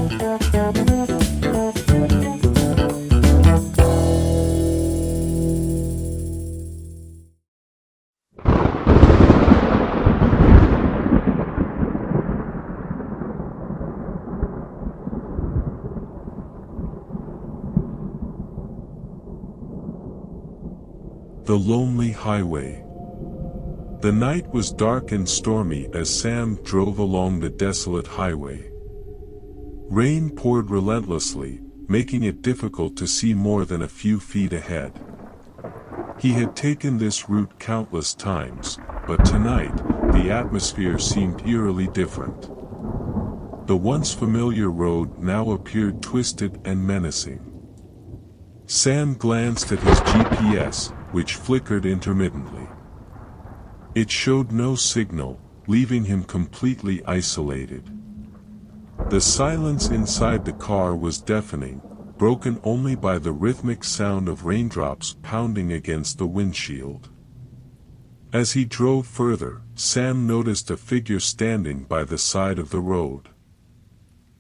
The Lonely Highway. The night was dark and stormy as Sam drove along the desolate highway. Rain poured relentlessly, making it difficult to see more than a few feet ahead. He had taken this route countless times, but tonight, the atmosphere seemed eerily different. The once familiar road now appeared twisted and menacing. Sam glanced at his GPS, which flickered intermittently. It showed no signal, leaving him completely isolated. The silence inside the car was deafening, broken only by the rhythmic sound of raindrops pounding against the windshield. As he drove further, Sam noticed a figure standing by the side of the road.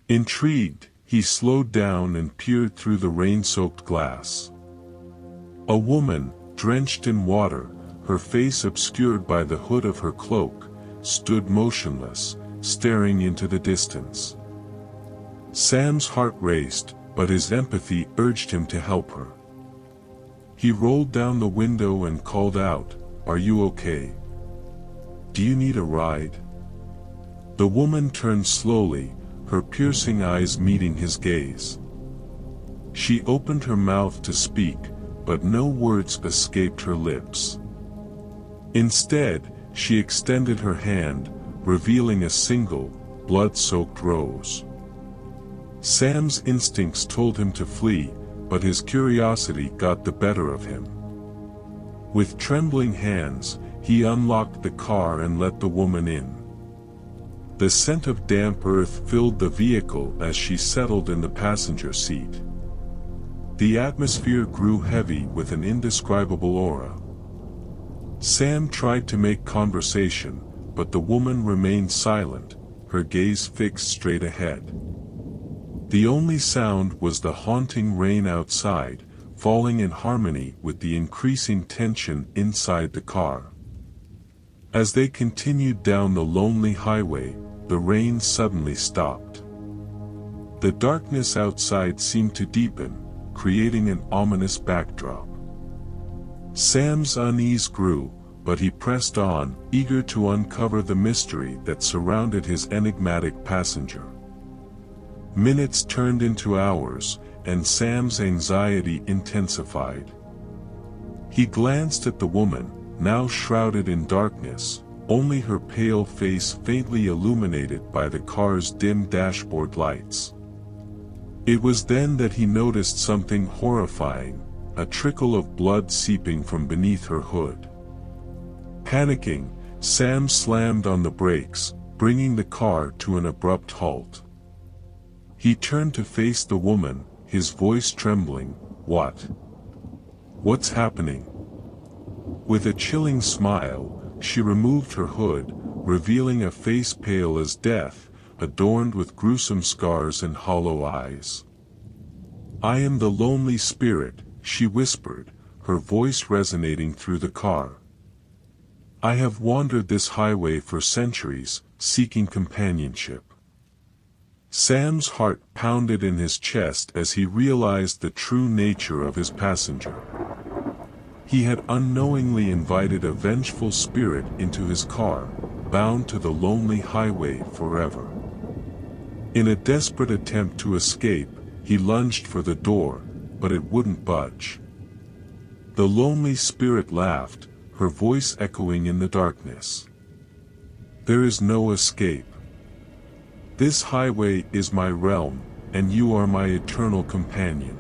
Intrigued, he slowed down and peered through the rain-soaked glass. A woman, drenched in water, her face obscured by the hood of her cloak, stood motionless, staring into the distance. Sam's heart raced, but his empathy urged him to help her. He rolled down the window and called out, "Are you okay? Do you need a ride?" The woman turned slowly, her piercing eyes meeting his gaze. She opened her mouth to speak, but no words escaped her lips. Instead, she extended her hand, revealing a single, blood-soaked rose. Sam's instincts told him to flee, but his curiosity got the better of him. With trembling hands, he unlocked the car and let the woman in. The scent of damp earth filled the vehicle as she settled in the passenger seat. The atmosphere grew heavy with an indescribable aura. Sam tried to make conversation, but the woman remained silent, her gaze fixed straight ahead. The only sound was the haunting rain outside, falling in harmony with the increasing tension inside the car. As they continued down the lonely highway, the rain suddenly stopped. The darkness outside seemed to deepen, creating an ominous backdrop. Sam's unease grew, but he pressed on, eager to uncover the mystery that surrounded his enigmatic passenger. Minutes turned into hours, and Sam's anxiety intensified. He glanced at the woman, now shrouded in darkness, only her pale face faintly illuminated by the car's dim dashboard lights. It was then that he noticed something horrifying, a trickle of blood seeping from beneath her hood. Panicking, Sam slammed on the brakes, bringing the car to an abrupt halt. He turned to face the woman, his voice trembling. What's happening?" With a chilling smile, she removed her hood, revealing a face pale as death, adorned with gruesome scars and hollow eyes. "I am the lonely spirit," she whispered, her voice resonating through the car. "I have wandered this highway for centuries, seeking companionship." Sam's heart pounded in his chest as he realized the true nature of his passenger. He had unknowingly invited a vengeful spirit into his car, bound to the lonely highway forever. In a desperate attempt to escape, he lunged for the door, but it wouldn't budge. The lonely spirit laughed, her voice echoing in the darkness. "There is no escape. This highway is my realm, and you are my eternal companion."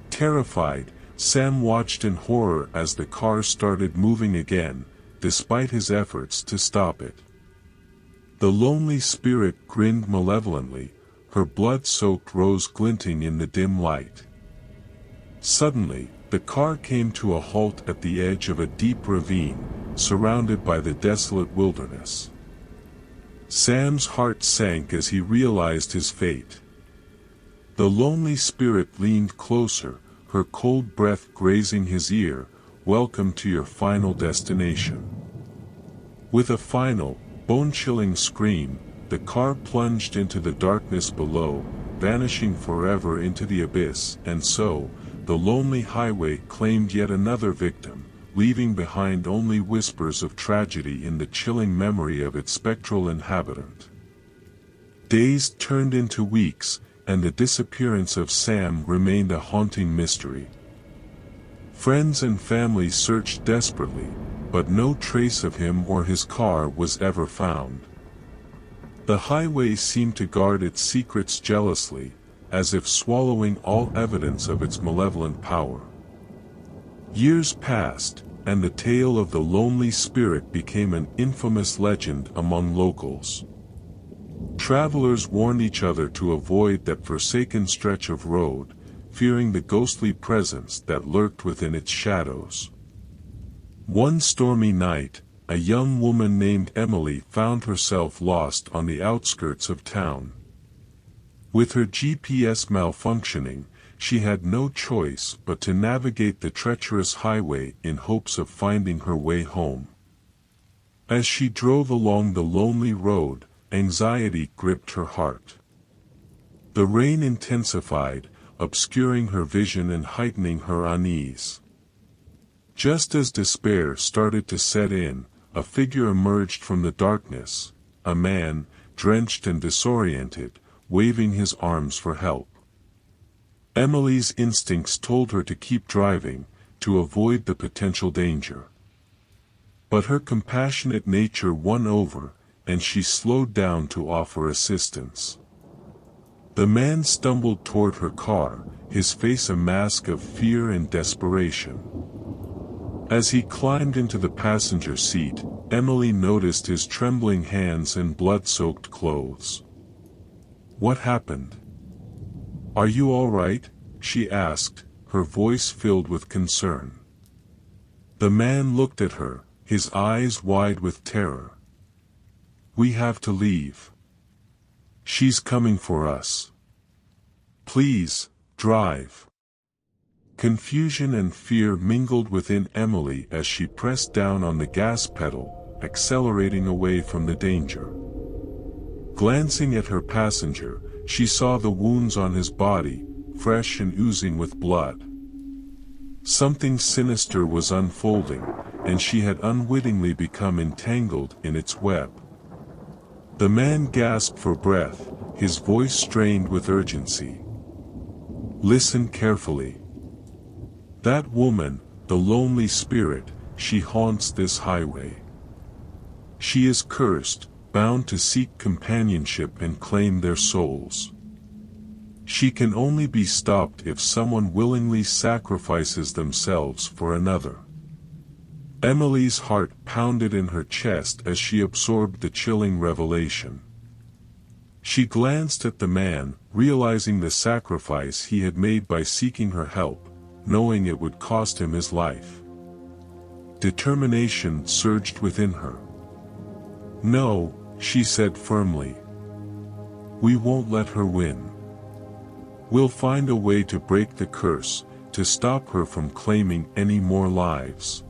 Terrified, Sam watched in horror as the car started moving again, despite his efforts to stop it. The lonely spirit grinned malevolently, her blood-soaked rose glinting in the dim light. Suddenly, the car came to a halt at the edge of a deep ravine, surrounded by the desolate wilderness. Sam's heart sank as he realized his fate. The lonely spirit leaned closer, her cold breath grazing his ear. "Welcome to your final destination." With a final, bone-chilling scream, the car plunged into the darkness below, vanishing forever into the abyss, and so, the lonely highway claimed yet another victim, leaving behind only whispers of tragedy in the chilling memory of its spectral inhabitant. Days turned into weeks, and the disappearance of Sam remained a haunting mystery. Friends and family searched desperately, but no trace of him or his car was ever found. The highway seemed to guard its secrets jealously, as if swallowing all evidence of its malevolent power. Years passed, and the tale of the lonely spirit became an infamous legend among locals. Travelers warned each other to avoid that forsaken stretch of road, fearing the ghostly presence that lurked within its shadows. One stormy night, a young woman named Emily found herself lost on the outskirts of town. With her GPS malfunctioning, she had no choice but to navigate the treacherous highway in hopes of finding her way home. As she drove along the lonely road, anxiety gripped her heart. The rain intensified, obscuring her vision and heightening her unease. Just as despair started to set in, a figure emerged from the darkness, a man, drenched and disoriented, waving his arms for help. Emily's instincts told her to keep driving, to avoid the potential danger. But her compassionate nature won over, and she slowed down to offer assistance. The man stumbled toward her car, his face a mask of fear and desperation. As he climbed into the passenger seat, Emily noticed his trembling hands and blood-soaked clothes. "What happened? Are you all right?" she asked, her voice filled with concern. The man looked at her, his eyes wide with terror. "We have to leave. She's coming for us. Please, drive." Confusion and fear mingled within Emily as she pressed down on the gas pedal, accelerating away from the danger. Glancing at her passenger, she saw the wounds on his body, fresh and oozing with blood. Something sinister was unfolding, and she had unwittingly become entangled in its web. The man gasped for breath, his voice strained with urgency. "Listen carefully. That woman, the lonely spirit, she haunts this highway. She is cursed, bound to seek companionship and claim their souls. She can only be stopped if someone willingly sacrifices themselves for another." Emily's heart pounded in her chest as she absorbed the chilling revelation. She glanced at the man, realizing the sacrifice he had made by seeking her help, knowing it would cost him his life. Determination surged within her. "No," she said firmly. "We won't let her win. We'll find a way to break the curse, to stop her from claiming any more lives."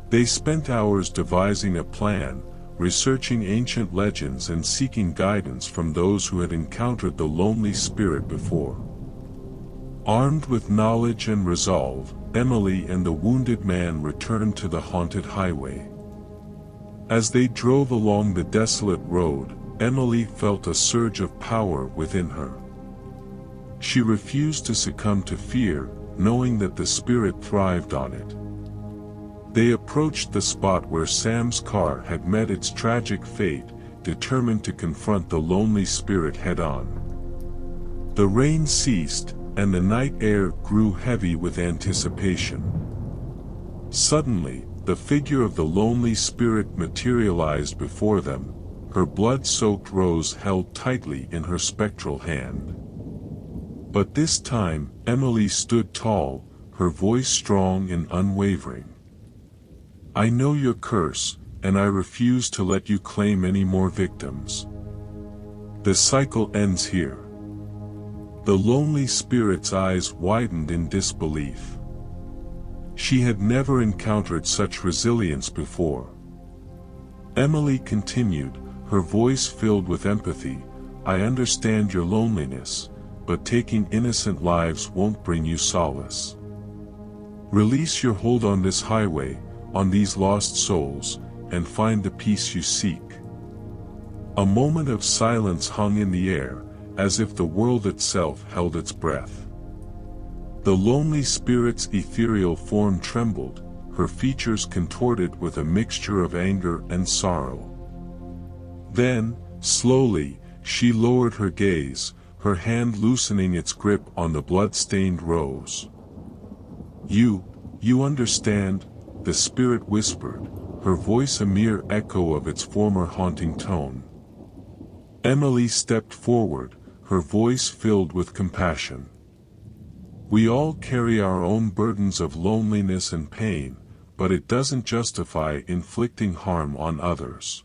They spent hours devising a plan, researching ancient legends and seeking guidance from those who had encountered the lonely spirit before. Armed with knowledge and resolve, Emily and the wounded man returned to the haunted highway. As they drove along the desolate road, Emily felt a surge of power within her. She refused to succumb to fear, knowing that the spirit thrived on it. They approached the spot where Sam's car had met its tragic fate, determined to confront the lonely spirit head-on. The rain ceased, and the night air grew heavy with anticipation. Suddenly, the figure of the lonely spirit materialized before them, her blood-soaked rose held tightly in her spectral hand. But this time, Emily stood tall, her voice strong and unwavering. "I know your curse, and I refuse to let you claim any more victims. The cycle ends here. The lonely spirit's eyes widened in disbelief. She had never encountered such resilience before. Emily continued, her voice filled with empathy, "I understand your loneliness, but taking innocent lives won't bring you solace. Release your hold on this highway, on these lost souls, and find the peace you seek." A moment of silence hung in the air, as if the world itself held its breath. The lonely spirit's ethereal form trembled, her features contorted with a mixture of anger and sorrow. Then, slowly, she lowered her gaze, her hand loosening its grip on the blood-stained rose. You understand," the spirit whispered, her voice a mere echo of its former haunting tone. Emily stepped forward, her voice filled with compassion. "We all carry our own burdens of loneliness and pain, but it doesn't justify inflicting harm on others.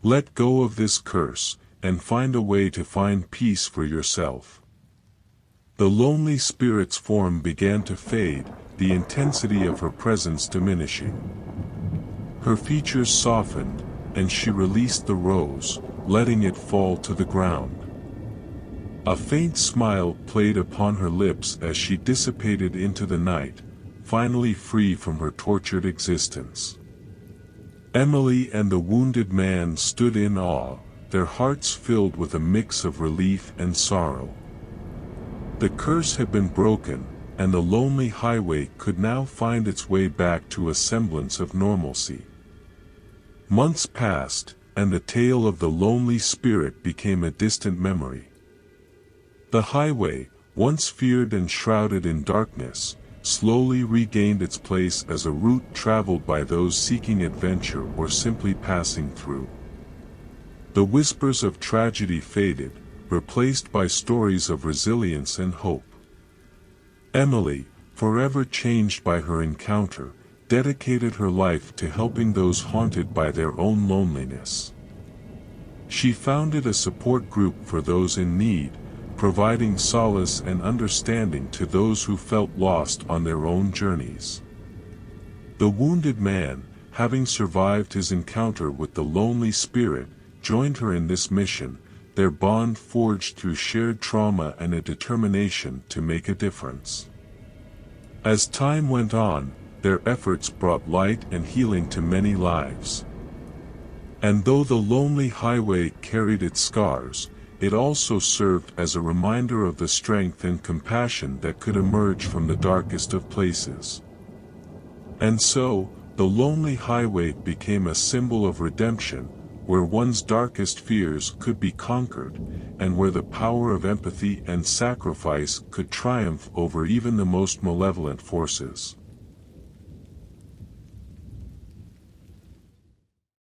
Let go of this curse, and find a way to find peace for yourself." The lonely spirit's form began to fade, the intensity of her presence diminishing. Her features softened, and she released the rose, letting it fall to the ground. A faint smile played upon her lips as she dissipated into the night, finally free from her tortured existence. Emily and the wounded man stood in awe, their hearts filled with a mix of relief and sorrow. The curse had been broken, and the lonely highway could now find its way back to a semblance of normalcy. Months passed, and the tale of the lonely spirit became a distant memory. The highway, once feared and shrouded in darkness, slowly regained its place as a route traveled by those seeking adventure or simply passing through. The whispers of tragedy faded, replaced by stories of resilience and hope. Emily, forever changed by her encounter, dedicated her life to helping those haunted by their own loneliness. She founded a support group for those in need, providing solace and understanding to those who felt lost on their own journeys. The wounded man, having survived his encounter with the lonely spirit, joined her in this mission, their bond forged through shared trauma and a determination to make a difference. As time went on, their efforts brought light and healing to many lives. And though the lonely highway carried its scars, it also served as a reminder of the strength and compassion that could emerge from the darkest of places. And so, the lonely highway became a symbol of redemption, where one's darkest fears could be conquered, and where the power of empathy and sacrifice could triumph over even the most malevolent forces.